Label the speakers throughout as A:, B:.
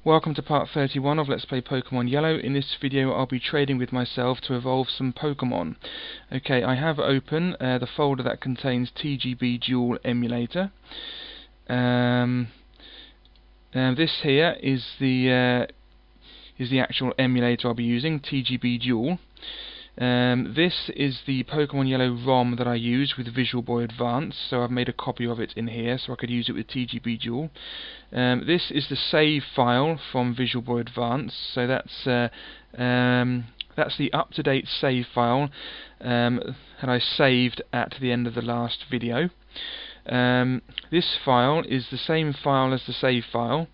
A: Welcome to part 31 of Let's Play Pokemon Yellow. In this video I'll be trading with myself to evolve some Pokemon. Okay, I have open the folder that contains TGB Dual emulator. This here is the actual emulator I'll be using, TGB Dual. This is the Pokemon Yellow ROM that I use with Visual Boy Advance, so I've made a copy of it in here so I could use it with TGB Dual. This is the save file from Visual Boy Advance, so that's the up-to-date save file that I saved at the end of the last video. This file is the same file as the save file,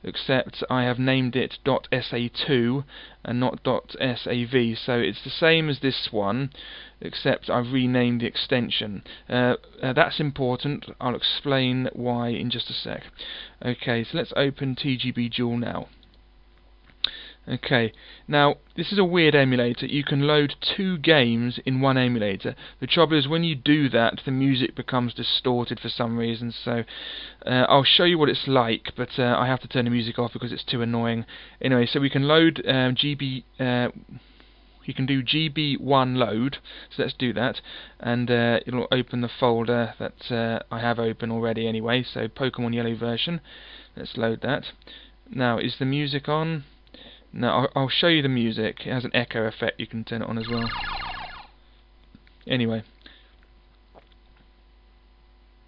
A: except I have named it .sa2 and not .sav, so it's the same as this one, except I've renamed the extension. That's important. I'll explain why in just a sec. Okay, so let's open TGB Dual now. Okay, now this is a weird emulator. You can load 2 games in one emulator. The trouble is when you do that, the music becomes distorted for some reason, so I'll show you what it's like, but I have to turn the music off because it's too annoying. Anyway, so we can load you can do GB1 load, so let's do that, and it'll open the folder that I have open already anyway, so Pokemon Yellow version. Let's load that. Now, is the music on? Now, I'll show you the music. It has an echo effect, you can turn it on as well. Anyway.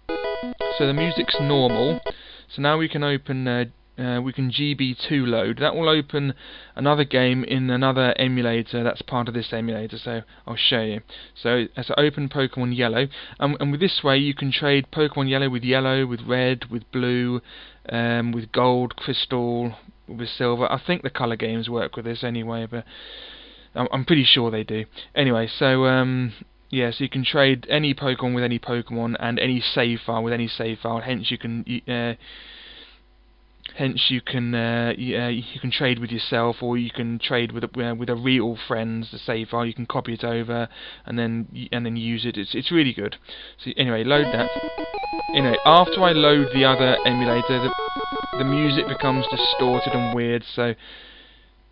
A: So the music's normal. So now we can open, we can GB2 load. That will open another game in another emulator that's part of this emulator, so I'll show you. So, as I open Pokemon Yellow, and with this way you can trade Pokemon Yellow, with red, with blue, with gold, crystal, with silver. I think the colour games work with this anyway, but I'm pretty sure they do. Anyway, so yeah, so you can trade any Pokemon with any Pokemon, and any save file with any save file. Hence, you can trade with yourself, or you can trade with a real friend's save file. You can copy it over and then use it. It's really good. So anyway, load that. Anyway, after I load the other emulator, the music becomes distorted and weird, so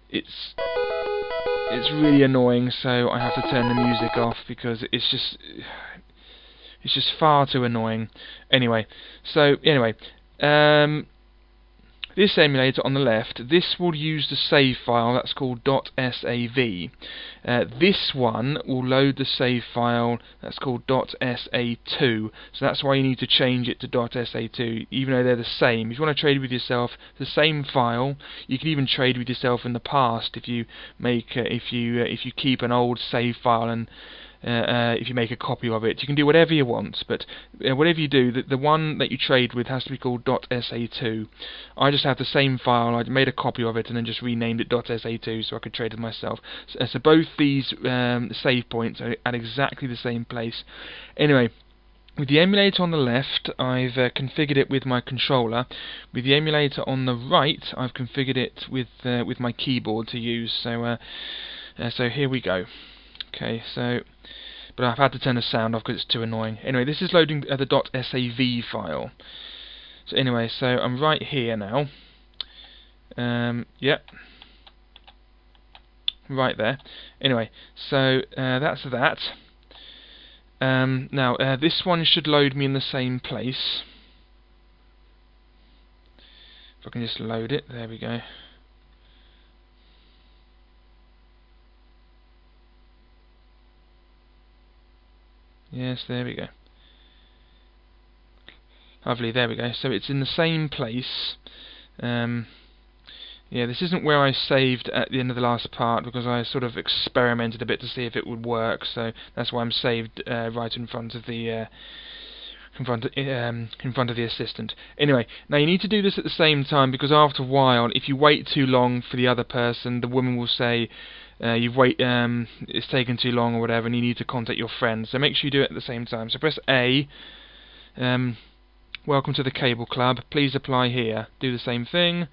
A: it's really annoying. So I have to turn the music off because it's just far too annoying. Anyway, this emulator on the left, this will use the save file that's called .sav. This one will load the save file that's called .sa2. So that's why you need to change it to .sa2, even though they're the same. If you want to trade with yourself, the same file. You can even trade with yourself in the past if you keep an old save file and if you make a copy of it. You can do whatever you want, but whatever you do, the one that you trade with has to be called .sa2. I just have the same file. I made a copy of it and then just renamed it .sa2 so I could trade with myself. So both these save points are at exactly the same place. Anyway, with the emulator on the left, I've configured it with my controller. With the emulator on the right, I've configured it with my keyboard to use. So here we go. Okay, so, but I've had to turn the sound off because it's too annoying. Anyway, this is loading the .sav file. So anyway, so I'm right here now. Yep. Right there. Anyway, so that's that. Now, this one should load me in the same place. If I can just load it, there we go. Yes, there we go. Lovely, there we go. So it's in the same place. Yeah, this isn't where I saved at the end of the last part because I sort of experimented a bit to see if it would work. So that's why I'm saved right in front of the in front of the assistant. Anyway, now you need to do this at the same time because after a while, if you wait too long for the other person, the woman will say, it's taken too long or whatever, and you need to contact your friend. So make sure you do it at the same time. So press A. Welcome to the cable club. Please apply here. Do the same thing,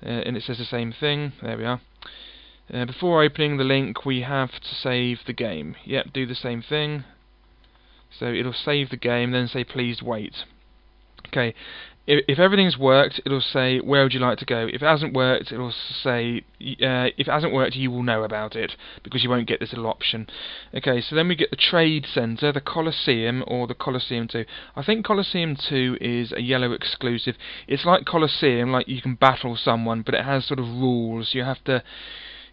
A: and it says the same thing. There we are. Before opening the link, we have to save the game. Yep, do the same thing. So it'll save the game, then say please wait. Okay. if everything's worked, it'll say where would you like to go. If it hasn't worked, it'll say if it hasn't worked, you will know about it because you won't get this little option. Okay, so then we get the Trade Centre, the Colosseum, or the Colosseum 2. I think Colosseum 2 is a yellow exclusive. It's like Colosseum, like you can battle someone, but it has sort of rules. You have to.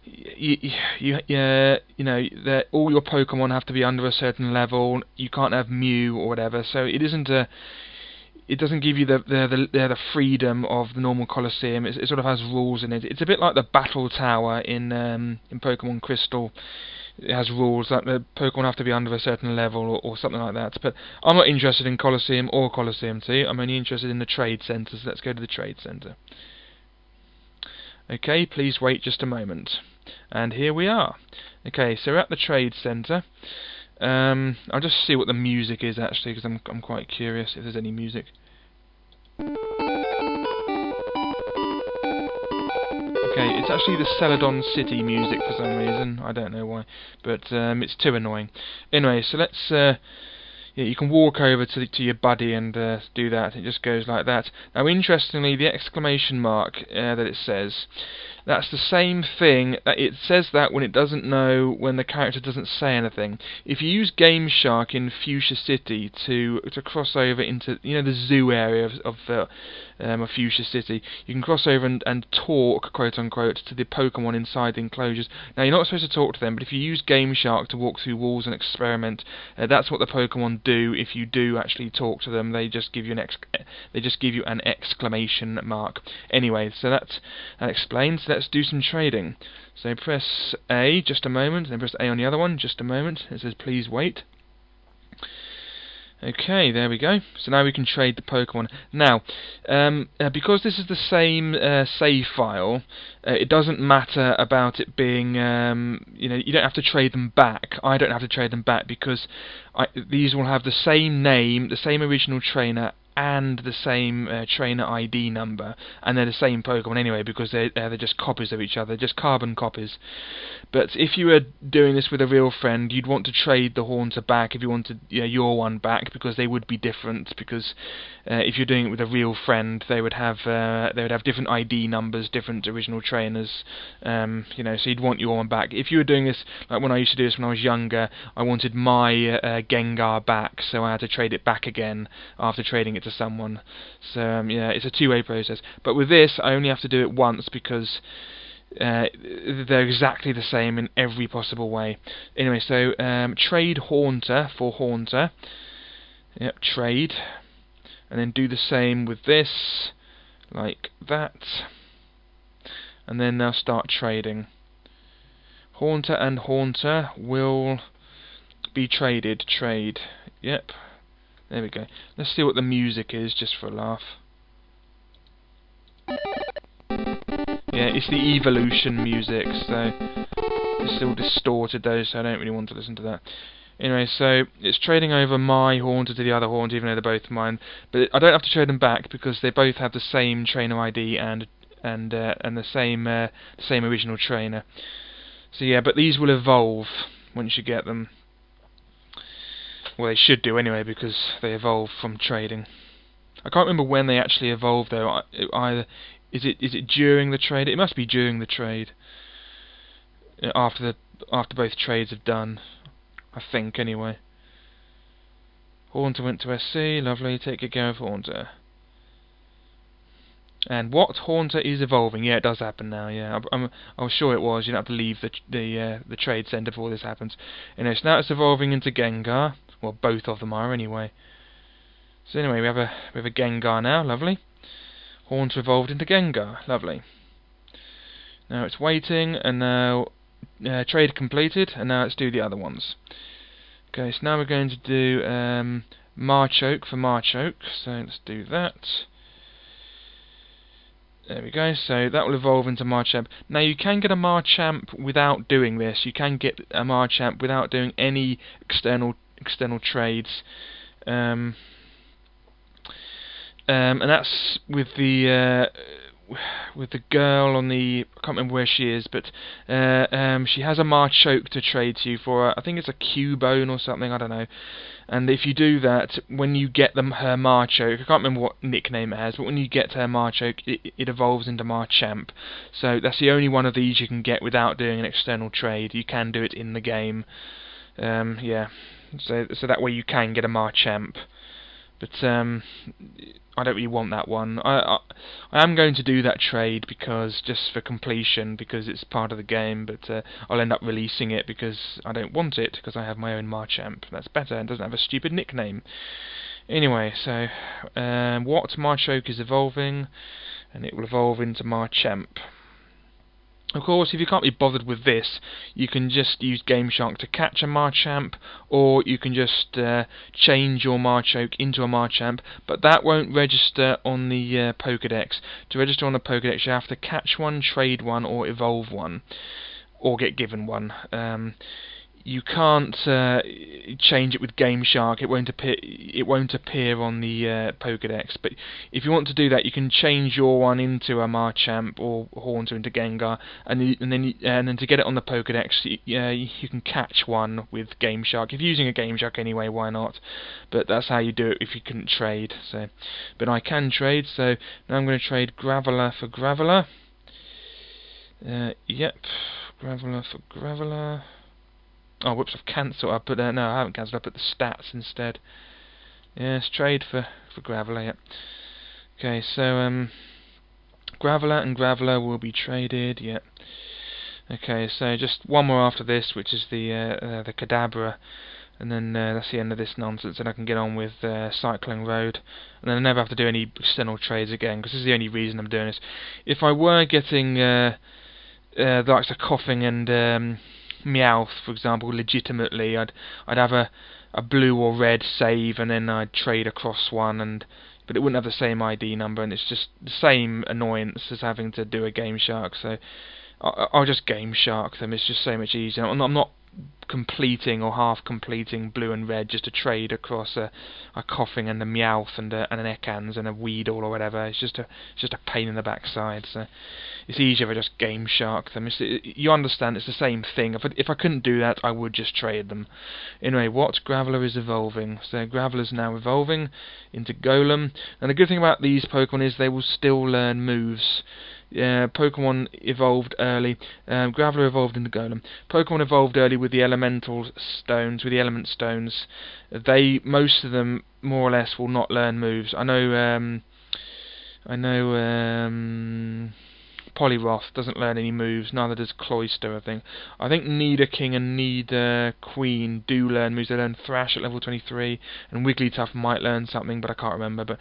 A: You know that all your Pokemon have to be under a certain level. You can't have Mew or whatever. So it isn't a. It doesn't give you the freedom of the normal Colosseum. It sort of has rules in it. It's a bit like the Battle Tower in Pokemon Crystal. It has rules that the Pokemon have to be under a certain level or something like that. But I'm not interested in Colosseum or Colosseum 2. I'm only interested in the Trade Centres. Let's go to the Trade Centre. Okay, please wait just a moment. And here we are. Okay, so we're at the Trade Centre. I'll just see what the music is actually, because I'm quite curious if there's any music. Okay, it's actually the Celadon City music for some reason. I don't know why, but it's too annoying. Anyway, so let's. Yeah, you can walk over to your buddy and do that. It just goes like that. Now, interestingly, the exclamation mark that it says, that's the same thing. That it says that when it doesn't know, when the character doesn't say anything. If you use Game Shark in Fuchsia City to cross over into the zoo area of Fuchsia City, you can cross over and talk, quote unquote, to the Pokemon inside the enclosures. Now, you're not supposed to talk to them, but if you use Game Shark to walk through walls and experiment, that's what the Pokemon do. If you do actually talk to them, they just give you an exclamation mark. Anyway, so that explains. Let's do some trading. So press A, just a moment, then press A on the other one, just a moment. It says please wait. Okay, there we go. So now we can trade the Pokemon. Now, because this is the same save file, it doesn't matter about it being, you don't have to trade them back. I don't have to trade them back because these will have the same name, the same original trainer, and the same trainer ID number, and they're the same Pokemon anyway because they're just copies of each other, just carbon copies. But if you were doing this with a real friend, you'd want to trade the Haunter back if you wanted your one back, because they would be different. Because if you're doing it with a real friend, they would have different ID numbers, different original trainers. So you'd want your one back. If you were doing this like when I used to do this when I was younger, I wanted my Gengar back, so I had to trade it back again after trading it to someone. So it's a two-way process. But with this, I only have to do it once because they're exactly the same in every possible way. Anyway, so trade Haunter for Haunter. Yep, trade. And then do the same with this, like that. And then now start trading. Haunter and Haunter will be traded. Trade. Yep. There we go. Let's see what the music is, just for a laugh. Yeah, it's the evolution music, so it's still distorted though, so I don't really want to listen to that. Anyway, so it's trading over my Haunter to the other Haunter, even though they're both mine. But I don't have to trade them back because they both have the same trainer ID and the same original trainer. So yeah, but these will evolve once you get them. Well, they should do anyway because they evolve from trading. I can't remember when they actually evolve though. Either is it during the trade? It must be during the trade. After both trades have done, I think anyway. Haunter went to SC. Lovely. Take good care of Haunter. And what Haunter is evolving? Yeah, it does happen now. Yeah, I was sure it was. You don't have to leave the trade centre before this happens. Anyway, so now it's evolving into Gengar. Well, both of them are anyway. So anyway, we have a Gengar now. Lovely. Haunter evolved into Gengar. Lovely. Now it's waiting, and now trade completed, and now let's do the other ones. Okay, so now we're going to do Machoke for Machoke. So let's do that. There we go, so that will evolve into Machamp. Now you can get a Machamp without doing this. You can get a Machamp without doing any external trades. And that's with the with the girl on the, I can't remember where she is, but she has a Machoke to trade to you for, I think it's a Cubone or something, I don't know. And if you do that, when you get her Machoke, I can't remember what nickname it has, but when you get her Machoke, it evolves into Machamp. So that's the only one of these you can get without doing an external trade. You can do it in the game. Yeah, so that way you can get a Machamp. But I don't really want that one. I am going to do that trade because just for completion, because it's part of the game. But I'll end up releasing it because I don't want it, because I have my own Machamp. That's better and doesn't have a stupid nickname. Anyway, so what Machoke is evolving, and it will evolve into Machamp. Of course, if you can't be bothered with this, you can just use Game Shark to catch a Machamp, or you can just change your Machoke into a Machamp, but that won't register on the Pokedex. To register on the Pokedex, you have to catch one, trade one, or evolve one, or get given one. You can't change it with Game Shark. It won't appear. It won't appear on the Pokedex. But if you want to do that, you can change your one into a Machamp or Haunter into Gengar, and then to get it on the Pokedex, you can catch one with Game Shark. If you're using a Game Shark anyway, why not? But that's how you do it if you couldn't trade. So, but I can trade. So now I'm going to trade Graveler for Graveler. Yep, Graveler for Graveler. Oh, whoops, I've cancelled. I put no, I haven't cancelled. I put the stats instead. Yes, trade for Graveler. Yep. Okay, so Graveler and Graveler will be traded. Yep. Okay, so just one more after this, which is the Kadabra, and then that's the end of this nonsense, and I can get on with Cycling Road, and then I never have to do any external trades again, because this is the only reason I'm doing this. If I were getting the likes of Coughing and Meowth, for example, legitimately, I'd have a blue or red save, and then I'd trade across one, but it wouldn't have the same ID number, and it's just the same annoyance as having to do a Game Shark. So I'll just Game Shark them. It's just so much easier. I'm not completing or half completing blue and red just to trade across a Coughing and a Meowth and an Ekans and a Weedle or whatever. It's just a pain in the backside. So it's easier if I just Game Shark them. You understand? It's the same thing. If I couldn't do that, I would just trade them. Anyway, what Graveler is evolving? So Graveler's now evolving into Golem. And the good thing about these Pokemon is they will still learn moves. Pokemon evolved early. Graveler evolved into Golem. Pokemon evolved early with the elemental stones, with the element stones. Most of them, more or less, will not learn moves. I know Poliwrath doesn't learn any moves, neither does Cloyster, I think Nidoking and Nidoqueen do learn moves. They learn Thrash at level 23, and Wigglytuff might learn something, but I can't remember. But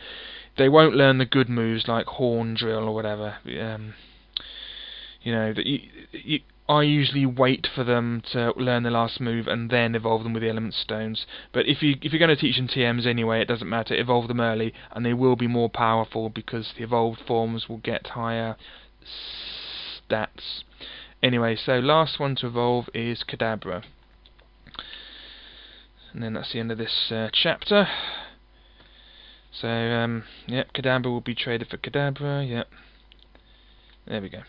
A: they won't learn the good moves like Horn Drill or whatever. I usually wait for them to learn the last move and then evolve them with the element stones. But if you're going to teach them TMs anyway, it doesn't matter. Evolve them early, and they will be more powerful because the evolved forms will get higher stats. Anyway, so last one to evolve is Kadabra, and then that's the end of this chapter. So yep, Kadabra will be traded for Kadabra. Yep, there we go.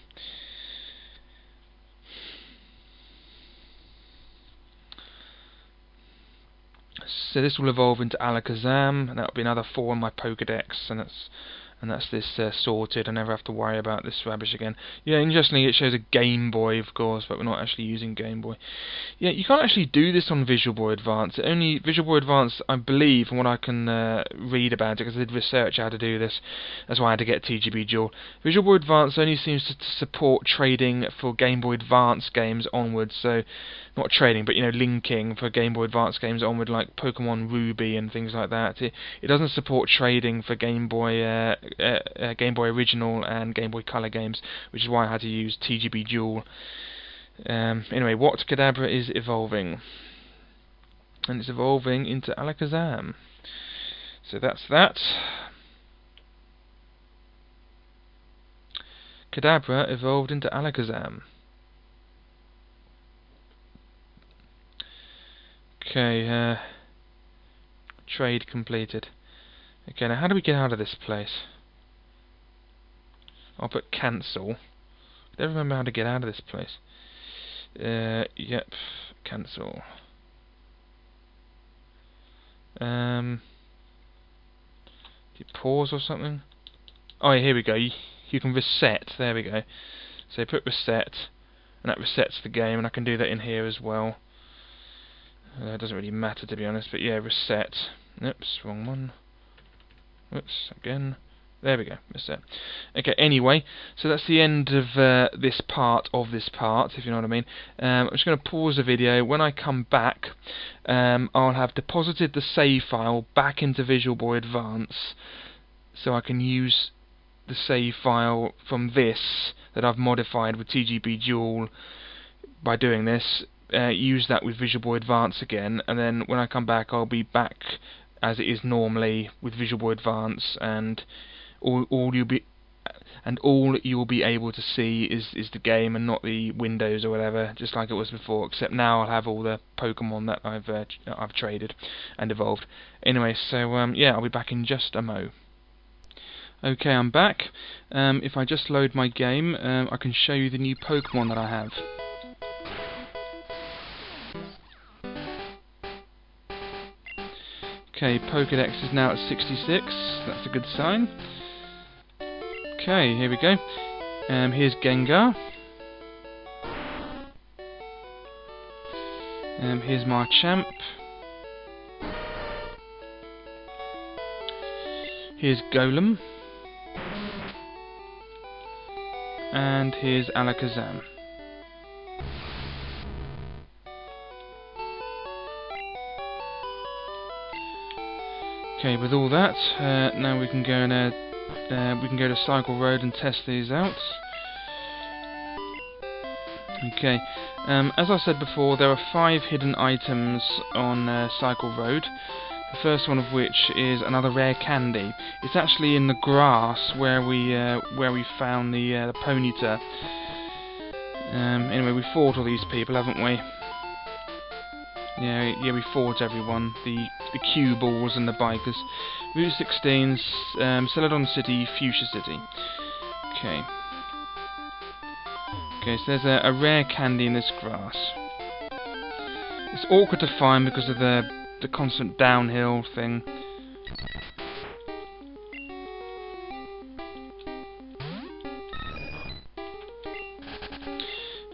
A: So this will evolve into Alakazam, and that'll be another 4 on my Pokedex, and that's this sorted. I never have to worry about this rubbish again. Yeah, interestingly, it shows a Game Boy, of course, but we're not actually using Game Boy. Yeah, you can't actually do this on Visual Boy Advance. Only Visual Boy Advance, I believe, from what I can read about it, because I did research how to do this. That's why I had to get TGB Dual. Visual Boy Advance only seems to support trading for Game Boy Advance games onwards. So, not trading, but linking for Game Boy Advance games onward, like Pokemon Ruby and things like that. It doesn't support trading for Game Boy Original and Game Boy Color games, which is why I had to use TGB Dual. Anyway, what Kadabra is evolving? And it's evolving into Alakazam. So that's that. Kadabra evolved into Alakazam. Okay, trade completed. Okay, now how do we get out of this place? I'll put cancel. I don't remember how to get out of this place. Yep, cancel. Do you pause or something? Oh yeah, here we go. You can reset. There we go. So put reset, and that resets the game, and I can do that in here as well. It doesn't really matter, to be honest, but yeah, reset. Oops, wrong one. Oops, again. There we go, reset. Okay, anyway, so that's the end of this part, if you know what I mean. I'm just going to pause the video. When I come back, I'll have deposited the save file back into Visual Boy Advance, so I can use the save file from this that I've modified with TGB Dual by doing this. Use that with Visual Boy Advance again, and then when I come back, I'll be back as it is normally with Visual Boy Advance, and all you'll be able to see is the game and not the windows or whatever, just like it was before. Except now I'll have all the Pokemon that I've traded and evolved. Anyway, so yeah, I'll be back in just a mo. Okay, I'm back. If I just load my game, I can show you the new Pokemon that I have. Okay, Pokedex is now at 66. That's a good sign. Okay, here we go. Here's Gengar. Here's Machamp. Here's Golem. And here's Alakazam. Okay, with all that, now we can go to Cycle Road and test these out. Okay, as I said before, there are 5 hidden items on Cycle Road. The first one of which is another rare candy. It's actually in the grass where we found the Ponyta. Anyway, we fought all these people, haven't we? Yeah, we fought everyone. The cue balls and the bikers. Route 16, Celadon City, Fuchsia City. Okay. Okay, so there's a rare candy in this grass. It's awkward to find because of the constant downhill thing.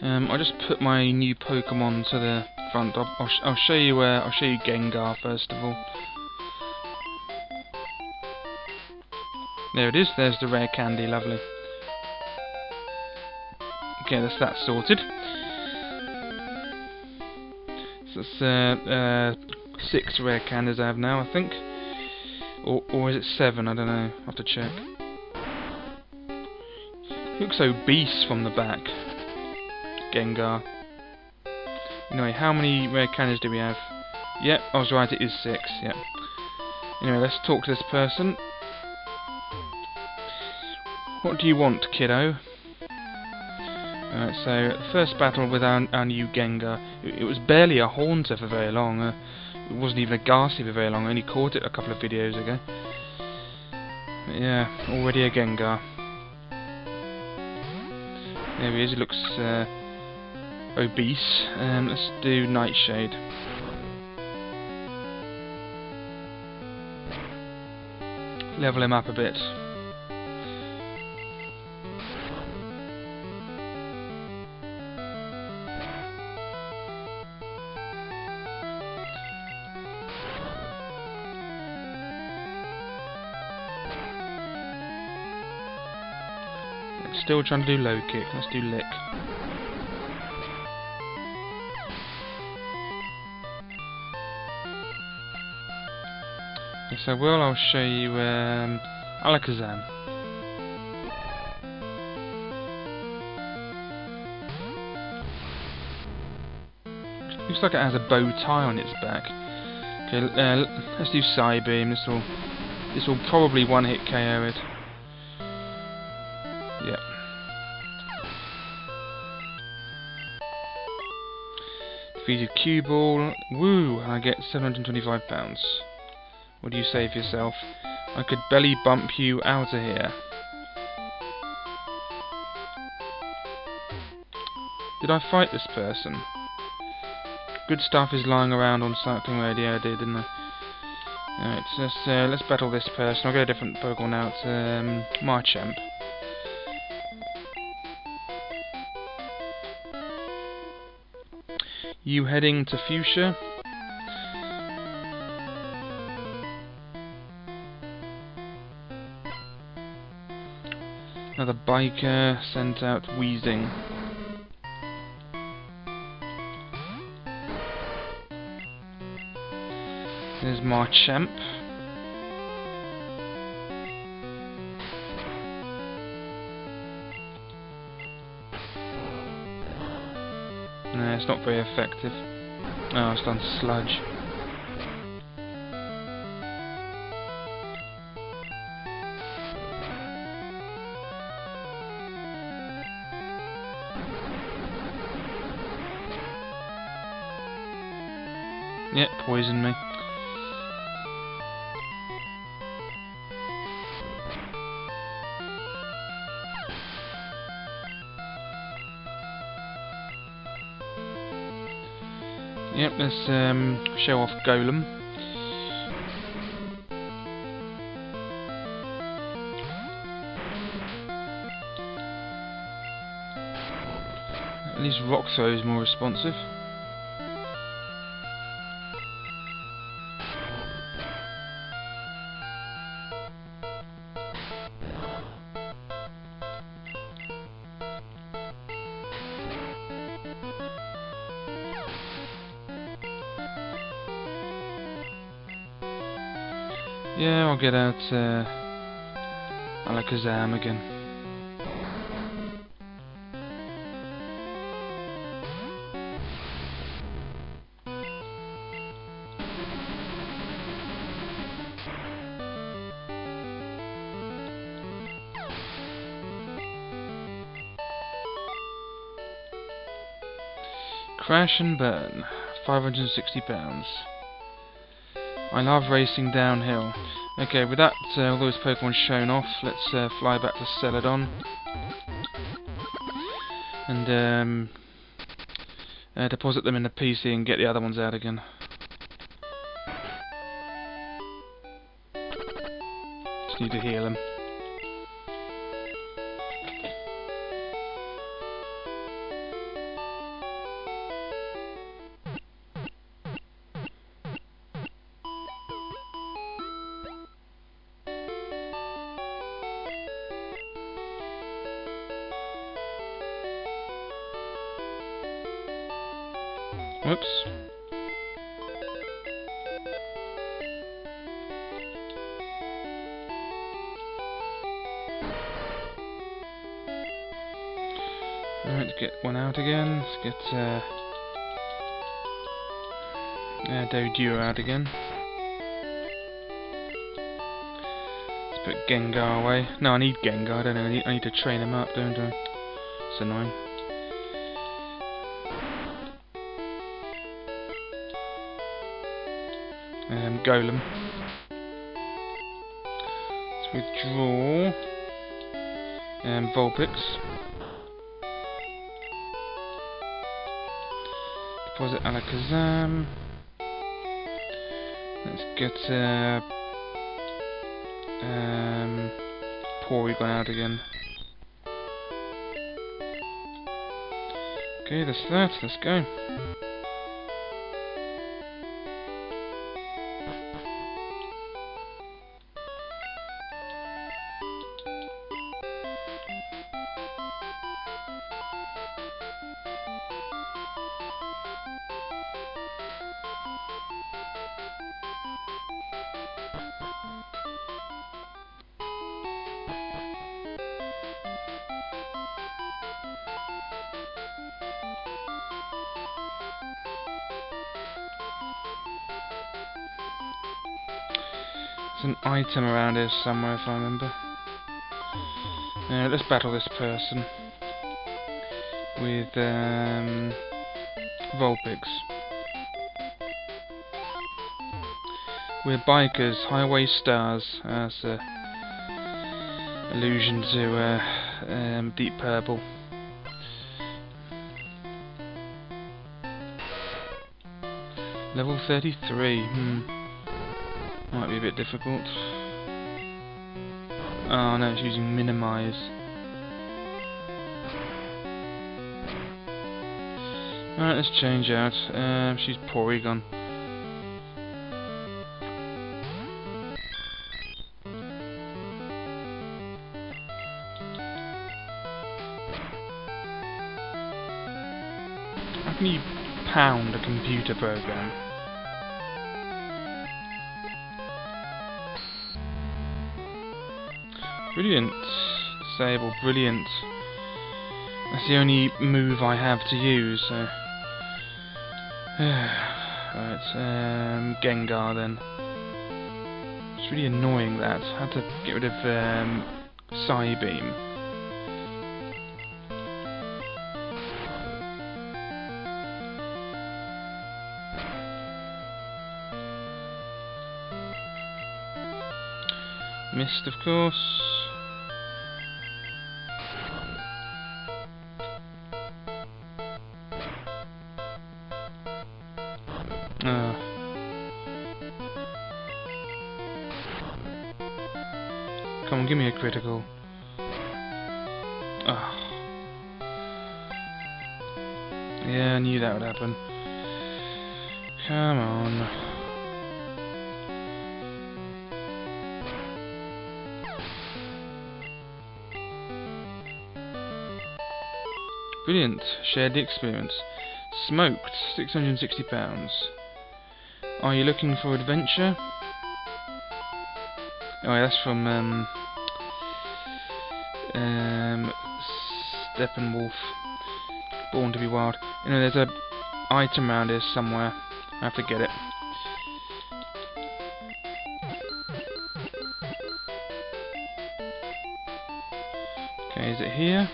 A: I'll just put my new Pokemon to the front. I'll show you Gengar first of all. There it is. There's the rare candy. Lovely. Okay, that's that sorted. So that's 6 rare candies I have now, I think. Or is it 7? I don't know. I'll have to check. He looks obese from the back. Gengar. Anyway, how many rare candies do we have? Yep, I was right, it is 6. Yep. Anyway, let's talk to this person. What do you want, kiddo? Alright, so first battle with our new Gengar. It was barely a Haunter for very long. It wasn't even a Ghastly for very long. I only caught it a couple of videos ago. But yeah, already a Gengar. There he is. He looks obese. Let's do Nightshade. Level him up a bit. Still trying to do low kick. Let's do lick. Yes, I will. I'll show you Alakazam. Looks like it has a bow tie on its back. Okay, let's do Psybeam. This will probably one-hit KO it. Yep. Defeated cue ball. Woo! And I get £725. What do you say for yourself? I could belly bump you out of here. Did I fight this person? Good stuff is lying around on cycling radio, I did, didn't I? Alright, let's battle this person. I'll get a different Pokemon now. It's Machamp. You heading to Fuchsia? Another biker sent out wheezing. There's Machamp. No, it's not very effective. Oh, it's done sludge. Yep, poisoned me. Yep, let's show off Golem. At least Rock Throw is more responsive. Yeah, I'll get out Alakazam again. Crash and burn, £560. I love racing downhill. Okay, with that, all those Pokemon shown off, let's fly back to Celadon. And deposit them in the PC and get the other ones out again. Just need to heal them. Whoops. Alright, let's get one out again. Let's get Doduo out again. Let's put Gengar away. No, I need Gengar, I don't know. I need to train him up, don't I? It's annoying. Golem. Let's withdraw Vulpix. Deposit Alakazam. Let's get Porygon out again. Okay, that's that. Let's go. There's an item around here somewhere, if I remember. Let's battle this person with Vulpix. We're bikers, highway stars. That's a allusion to Deep Purple. Level 33, might be a bit difficult. Oh no, it's using Minimise. Alright, let's change out. She's Porygon. How can you pound a computer program? Brilliant. Disable, brilliant. That's the only move I have to use, so... right, Gengar then. It's really annoying that. I had to get rid of Psybeam. Missed, of course. Come on, give me a critical. Yeah, I knew that would happen. Come on. Brilliant. Shared the experience. Smoked. £660. Are you looking for adventure? Oh yeah, that's from Steppenwolf. Born to be Wild. You know, there's a item around here somewhere. I have to get it. Okay, is it here?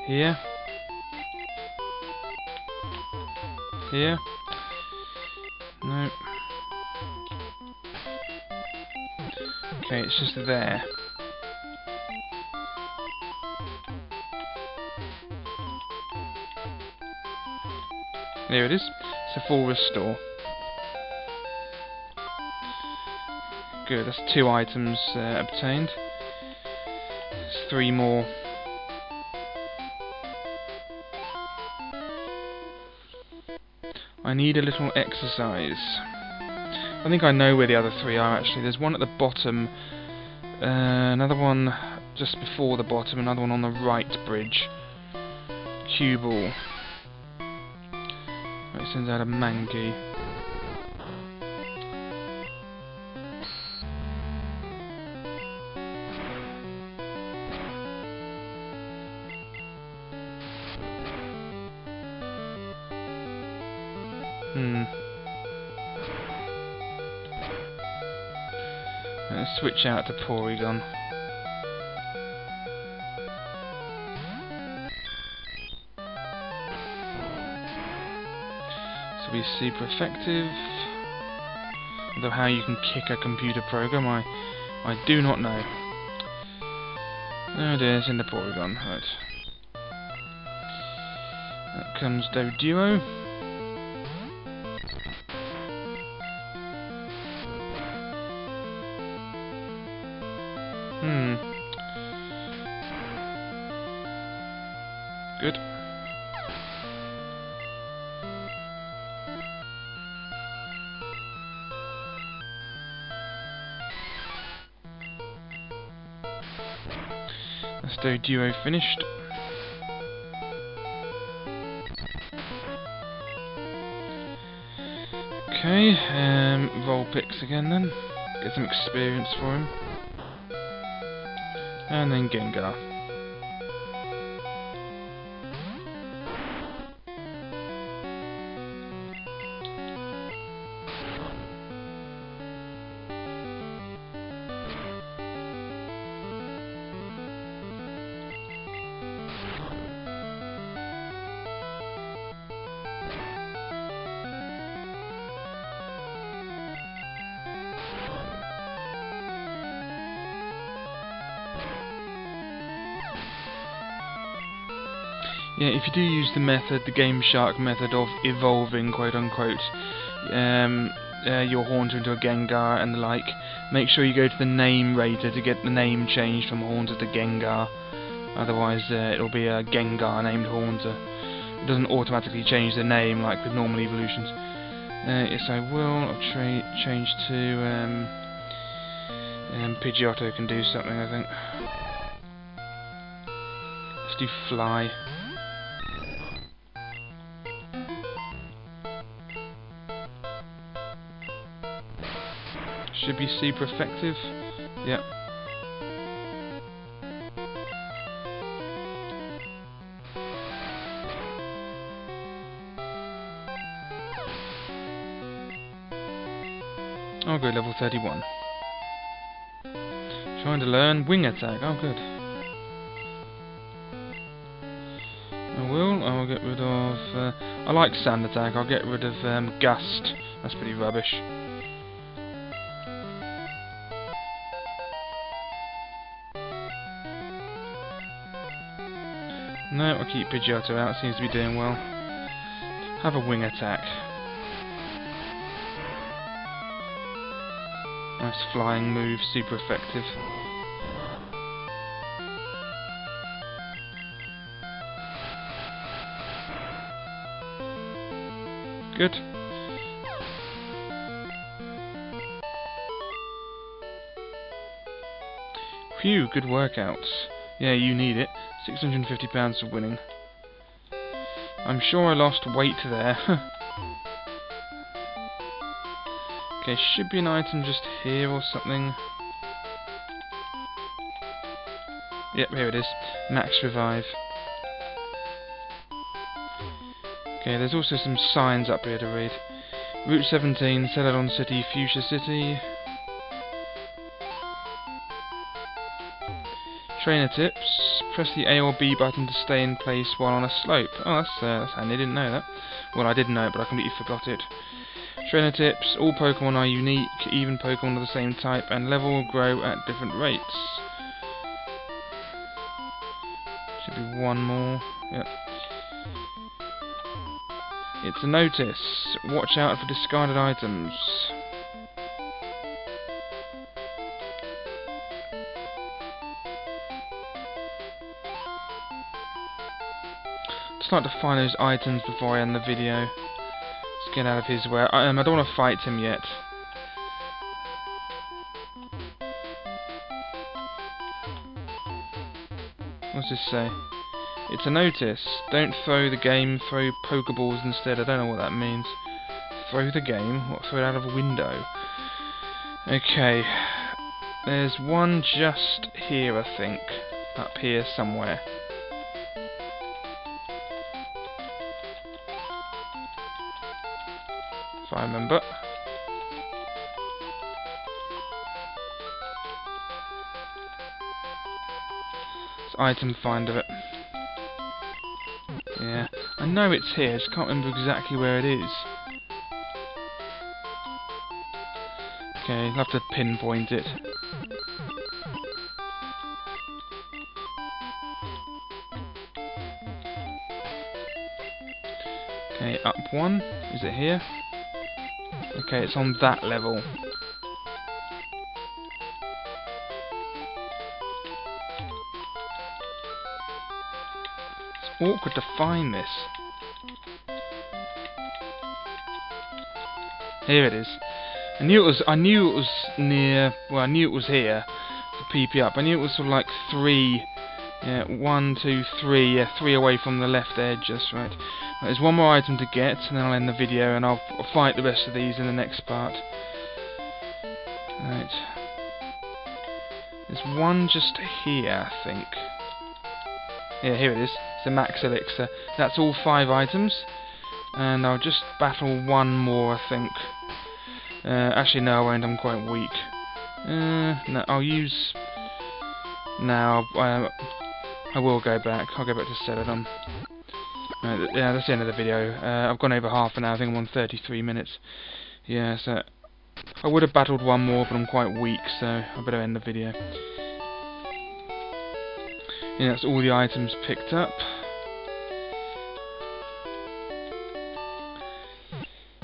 A: Here? Here? No. Okay, it's just there. There it is. It's a full restore. Good, that's 2 items obtained. There's 3 more. I need a little exercise. I think I know where the other 3 are actually. There's one at the bottom, another one just before the bottom, another one on the right bridge. Cue ball. It sends out a Mankey. Let's switch out to Porygon. So be super effective. Although how you can kick a computer program, I do not know. There it is in the Porygon. Right. That comes Duo. Good. That's Duo finished. Okay, Vulpix again then. Get some experience for him. And then Gengar. Yeah, if you do use the method, the Game Shark method of evolving, quote unquote, your Haunter into a Gengar and the like, make sure you go to the name rater to get the name changed from Haunter to Gengar. Otherwise, it'll be a Gengar named Haunter. It doesn't automatically change the name like with normal evolutions. Yes, I will. I'll change to Pidgeotto can do something, I think. Let's do Fly. Should be super effective. Yep. I'll go level 31. Trying to learn Wing Attack. Oh, good. I'll get rid of... I like Sand Attack. I'll get rid of Gust. That's pretty rubbish. No, I'll keep Pidgeotto out. Seems to be doing well. Have a Wing Attack. Nice flying move, super effective. Good. Phew, good workouts. Yeah, you need it. £650 for winning. I'm sure I lost weight there. Okay, should be an item just here or something. Yep, here it is. Max Revive. Okay, there's also some signs up here to read. Route 17, Celadon City, Fuchsia City. Trainer tips. Press the A or B button to stay in place while on a slope. Oh, that's handy, I didn't know that. Well, I did know it, but I completely forgot it. Trainer tips. All Pokemon are unique, even Pokemon of the same type and level will grow at different rates. Should be one more. Yep. It's a notice. Watch out for discarded items. Just like to find those items before I end the video. Let's get out of his way. I don't want to fight him yet. What's this say? It's a notice. Don't throw the game, throw Pokeballs instead. I don't know what that means. Throw the game? What, throw it out of a window? Okay. There's one just here, I think. Up here somewhere. If I remember. It's item finder it. Yeah, I know it's here, I just can't remember exactly where it is. Okay, I'll have to pinpoint it. Okay, up one. Is it here? Okay, it's on that level. Awkward to find this. Here it is. I knew it was near. Well, I knew it was here for PP up. I knew it was sort of like three. Yeah, 1, 2, 3. Yeah, 3 away from the left edge. Just right. There's one more item to get, and then I'll end the video, and I'll fight the rest of these in the next part. Right. There's one just here, I think. Yeah, here it is. It's the Max Elixir. That's all 5 items. And I'll just battle one more, I think. Actually, no, I won't. I'm quite weak. No, I'll use... No, I will go back. I'll go back to Celadon. Yeah, that's the end of the video. I've gone over half an hour. I think I'm on 33 minutes. Yeah, so... I would have battled one more, but I'm quite weak, so I better end the video. Yeah, that's all the items picked up.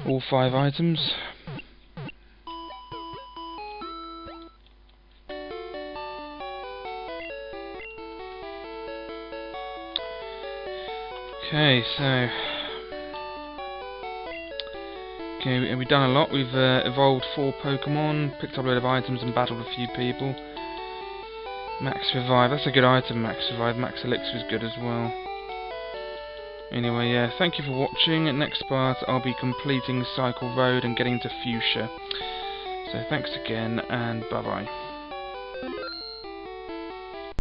A: all 5 items. Okay, so we've done a lot. We've evolved 4 Pokemon, picked up a load of items and battled a few people. Max Revive, that's a good item, Max Revive. Max Elixir is good as well. Anyway, yeah, thank you for watching. Next part I'll be completing Cycle Road and getting to Fuchsia. So thanks again, and bye bye.